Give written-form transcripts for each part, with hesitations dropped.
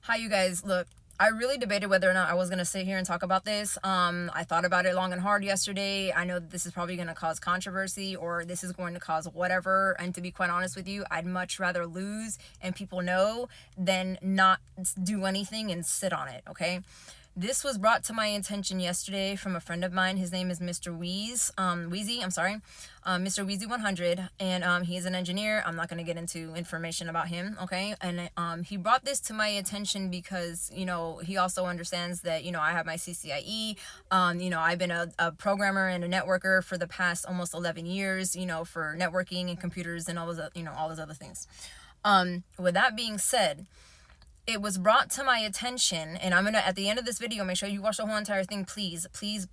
Hi, you guys. Look, I really debated whether or not I was going to sit here and talk about this. I thought about it long and hard yesterday. I know that this is probably going to cause controversy or this is going to cause whatever. And to be quite honest with you, I'd much rather lose and people know than not do anything and sit on it, okay? This was brought to my attention yesterday from a friend of mine. His name is Mr. Wheezy, Mr. Wheezy 100, and he is an engineer. I'm not going to get into information about him, okay? And he brought this to my attention because, he also understands that, I have my CCIE. I've been a programmer and a networker for the past almost 11 years, for networking and computers and all those other things. With that being said, it was brought to my attention, and I'm gonna, at the end of this video, make sure you watch the whole entire thing. Please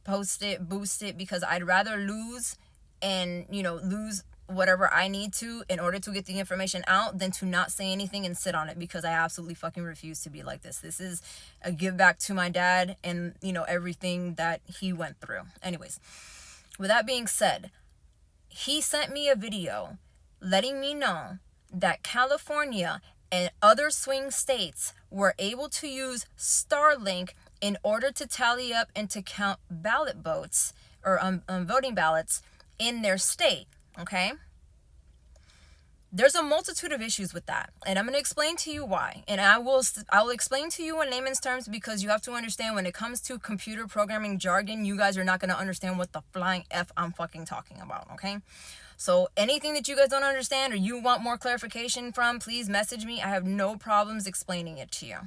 post it, boost it, because I'd rather lose and lose whatever I need to in order to get the information out than to not say anything and sit on it, because I absolutely fucking refuse to be like this. This is a give back to my dad and everything that he went through. Anyways, with that being said, he sent me a video letting me know that California and other swing states were able to use Starlink in order to tally up and to count ballot votes or voting ballots in their state, okay? There's a multitude of issues with that, and I'm going to explain to you why. And I'll explain to you in layman's terms, because you have to understand, when it comes to computer programming jargon, you guys are not going to understand what the flying F I'm fucking talking about, okay? So anything that you guys don't understand or you want more clarification from, please message me. I have no problems explaining it to you.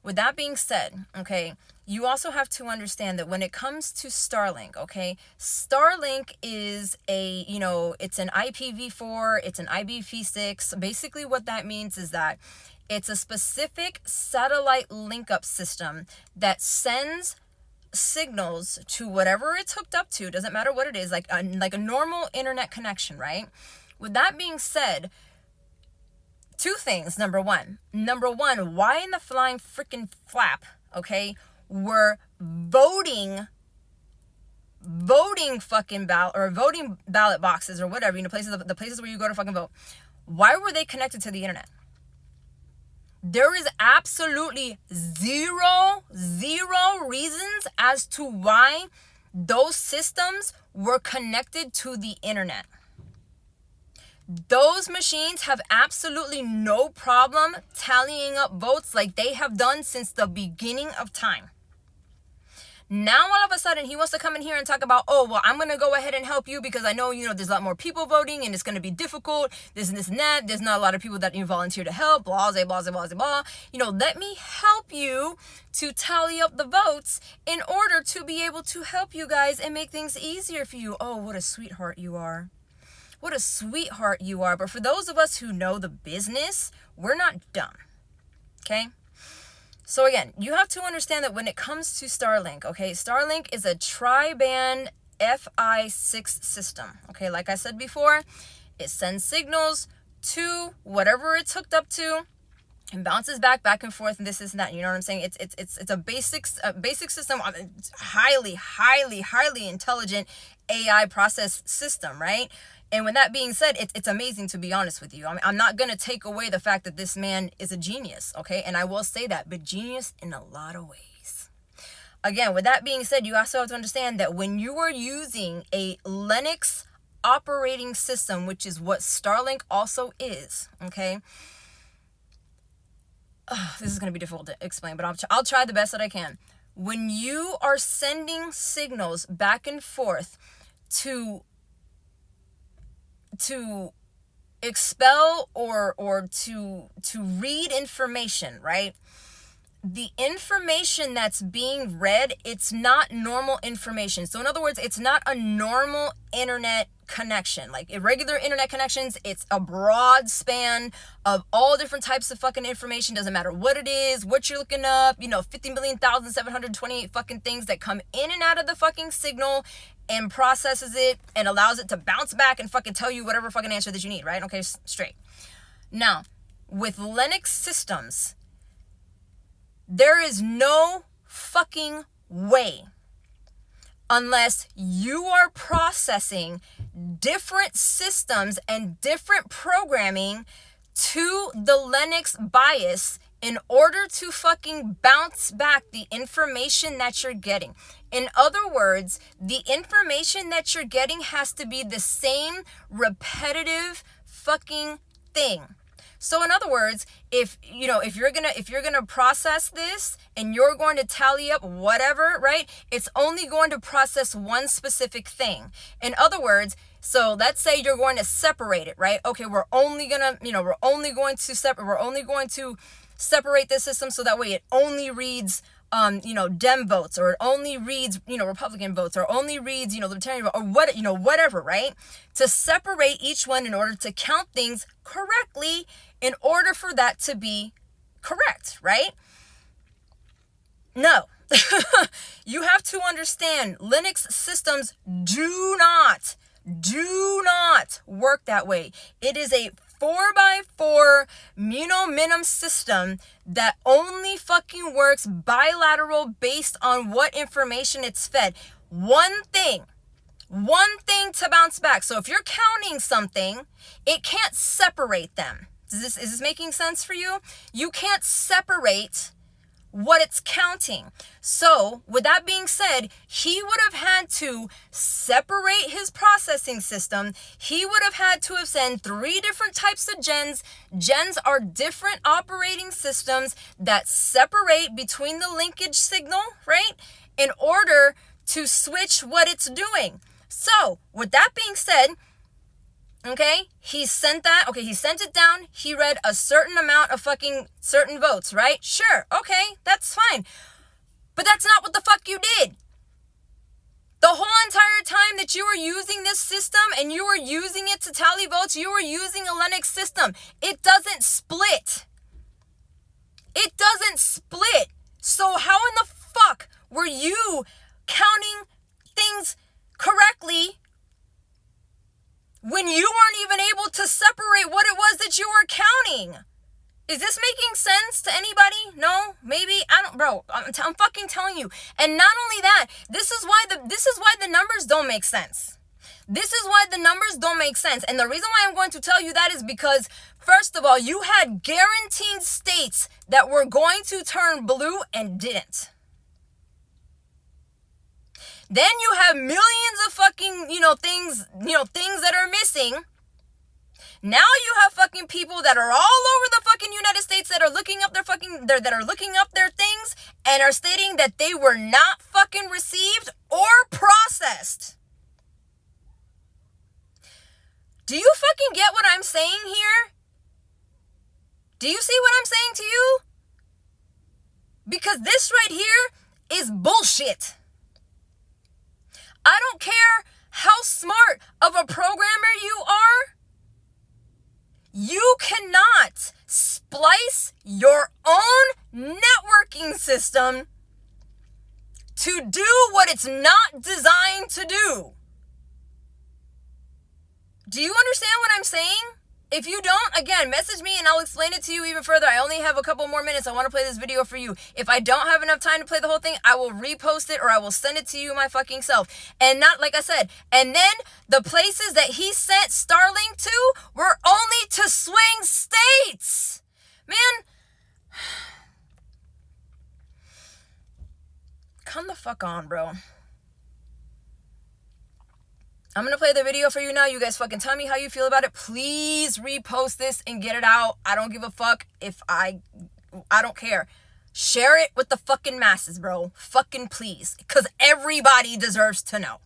With that being said, okay, you also have to understand that when it comes to Starlink, okay, Starlink is it's an IPv4, it's an IPv6. Basically what that means is that it's a specific satellite link-up system that sends signals to whatever it's hooked up to. Doesn't matter what it is, like a normal internet connection, right? With that being said, two things. Number one, why in the flying freaking flap, okay, were voting fucking ballot or voting ballot boxes or whatever, the places where you go to fucking vote, why were they connected to the internet? There is absolutely zero reasons as to why those systems were connected to the internet. Those machines have absolutely no problem tallying up votes like they have done since the beginning of time. Now, all of a sudden, he wants to come in here and talk about, oh, well, I'm going to go ahead and help you because I know, there's a lot more people voting and it's going to be difficult. This and that. There's not a lot of people that volunteer to help. Blah, blah, blah, blah, blah. Let me help you to tally up the votes in order to be able to help you guys and make things easier for you. Oh, what a sweetheart you are. What a sweetheart you are. But for those of us who know the business, we're not dumb. Okay? So again, you have to understand that when it comes to Starlink, okay, Starlink is a tri-band Fi6 system. Okay, like I said before, it sends signals to whatever it's hooked up to and bounces back and forth, and this and that. You know what I'm saying? It's a basic system, highly intelligent AI process system, right? And with that being said, it's amazing, to be honest with you. I'm not going to take away the fact that this man is a genius, okay? And I will say that, but genius in a lot of ways. Again, with that being said, you also have to understand that when you are using a Linux operating system, which is what Starlink also is, okay? This is going to be difficult to explain, but I'll try the best that I can. When you are sending signals back and forth to expel or to read information, right? The information that's being read, it's not normal information. So in other words, it's not a normal internet connection. Like irregular internet connections, it's a broad span of all different types of fucking information. Doesn't matter what it is, what you're looking up, 50,728 fucking things that come in and out of the fucking signal and processes it and allows it to bounce back and fucking tell you whatever fucking answer that you need, right? Okay, straight. Now, with Linux systems, there is no fucking way, unless you are processing different systems and different programming to the Linux bias in order to fucking bounce back the information that you're getting. In other words, the information that you're getting has to be the same repetitive fucking thing. So in other words, if you're gonna process this and you're going to tally up whatever, right? It's only going to process one specific thing. In other words, so let's say you're going to separate it, right? Okay, we're only going to separate this system so that way it only reads Dem votes, or it only reads, Republican votes, or only reads, Libertarian votes, or whatever, right? To separate each one in order to count things correctly, in order for that to be correct, right? No. You have to understand, Linux systems do not work that way. It is a 4x4 minim system that only fucking works bilateral based on what information it's fed. One thing to bounce back. So if you're counting something, it can't separate them. Is this making sense for you? You can't separate what it's counting. So with that being said, he would have had to separate his processing system. He would have had to have sent 3 different types of gens. Gens are different operating systems that separate between the linkage signal, right? In order to switch what it's doing. So with that being said, okay, he sent it down. He read a certain amount of fucking certain votes, right? Sure, okay, that's fine. But that's not what the fuck you did. The whole entire time that you were using this system and you were using it to tally votes, you were using a Linux system. It doesn't split. It doesn't split. So how in the fuck were you counting things correctly when you weren't even able to separate what it was that you were counting? Is this making sense to anybody? No? Maybe? I don't, bro. I'm fucking telling you. And not only that, this is why the numbers don't make sense. This is why the numbers don't make sense. And the reason why I'm going to tell you that is because, first of all, you had guaranteed states that were going to turn blue and didn't. Then you have millions of fucking, things that are missing. Now you have fucking people that are all over the fucking United States that are looking up their things and are stating that they were not fucking received or processed. Do you fucking get what I'm saying here? Do you see what I'm saying to you? Because this right here is bullshit. I don't care how smart of a programmer you are. You cannot splice your own networking system to do what it's not designed to do. Do you understand what I'm saying? If you don't, again, message me and I'll explain it to you even further. I only have a couple more minutes. I want to play this video for you. If I don't have enough time to play the whole thing, I will repost it or I will send it to you my fucking self. And not, like I said, and then the places that he sent Starlink to were only to swing states. Man, come the fuck on, bro. I'm going to play the video for you now. You guys fucking tell me how you feel about it. Please repost this and get it out. I don't give a fuck if I don't care. Share it with the fucking masses, bro. Fucking please. Because everybody deserves to know.